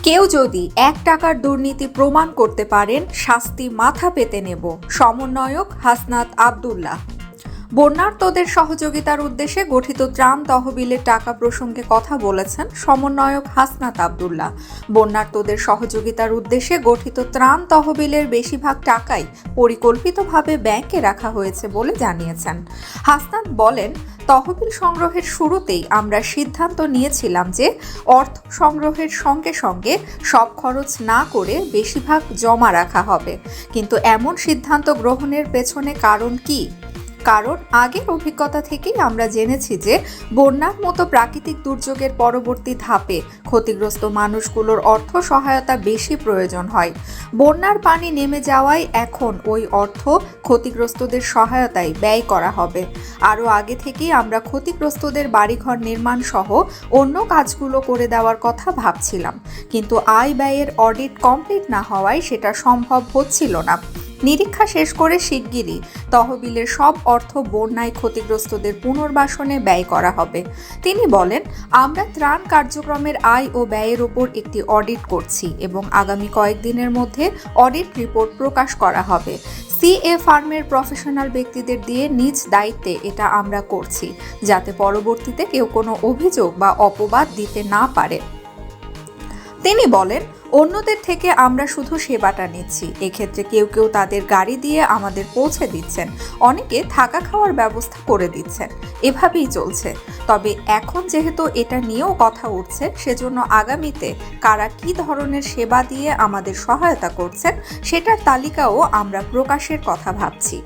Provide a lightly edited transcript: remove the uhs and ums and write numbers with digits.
কেউ যদি ১ টাকার দুর্নীতি প্রমাণ করতে পারেন, শাস্তি মাথা পেতে নেব। সমন্বয়ক হাসনাত আব্দুল্লাহ। বন্যার্তদের সহযোগিতার উদ্দেশ্যে গঠিত ত্রাণ তহবিলের টাকা প্রসঙ্গে কথা বলেছেন সমন্বয়ক হাসনাত আব্দুল্লাহ। বন্যার্তদের সহযোগিতার উদ্দেশ্যে গঠিত ত্রাণ তহবিলের বেশিরভাগ টাকাই পরিকল্পিতভাবে ব্যাংকে রাখা হয়েছে বলে জানিয়েছেন। হাসনাত বলেন, তহবিল সংগ্রহের শুরুতেই আমরা সিদ্ধান্ত নিয়েছিলাম যে অর্থ সংগ্রহের সঙ্গে সঙ্গে সব খরচ না করে বেশিরভাগ জমা রাখা হবে। কিন্তু এমন সিদ্ধান্ত গ্রহণের পেছনে কারণ কি? কারণ আগের অভিজ্ঞতা থেকেই আমরা জেনেছি যে বন্যার মতো প্রাকৃতিক দুর্যোগের পরবর্তী ধাপে ক্ষতিগ্রস্ত মানুষগুলোর অর্থ সহায়তা বেশি প্রয়োজন হয়। বন্যার পানি নেমে যাওয়ায় এখন ওই অর্থ ক্ষতিগ্রস্তদের সহায়তায় ব্যয় করা হবে। আরও আগে থেকেই আমরা ক্ষতিগ্রস্তদের বাড়িঘর নির্মাণ সহ অন্য কাজগুলো করে দেওয়ার কথা ভাবছিলাম, কিন্তু আয় ব্যয়ের অডিট কমপ্লিট না হওয়ায় সেটা সম্ভব হচ্ছিল না। নিরীক্ষা শেষ করে শিগগিরই তহবিলের সব অর্থ বন্যায় ক্ষতিগ্রস্তদের পুনর্বাসনে ব্যয় করা হবে। তিনি বলেন, আমরা ত্রাণ কার্যক্রমের আয় ও ব্যয়ের ওপর একটি অডিট করছি এবং আগামী কয়েকদিনের মধ্যে অডিট রিপোর্ট প্রকাশ করা হবে। সিএ ফার্মের প্রফেশনাল ব্যক্তিদের দিয়ে নিজ দায়িত্বে এটা আমরা করছি, যাতে পরবর্তীতে কেউ কোনো অভিযোগ বা অপবাদ দিতে না পারে। তিনি বলেন, অন্যদের থেকে আমরা শুধু সেবাটা নিচ্ছি। এক্ষেত্রে কেউ কেউ তাদের গাড়ি দিয়ে আমাদের পৌঁছে দিচ্ছেন, অনেকে থাকা খাওয়ার ব্যবস্থা করে দিচ্ছেন। এভাবেই চলছে। তবে এখন যেহেতু এটা নিয়েও কথা উঠছে, সেজন্য আগামীতে কারা কী ধরনের সেবা দিয়ে আমাদের সহায়তা করছেন সেটার তালিকাও আমরা প্রকাশের কথা ভাবছি।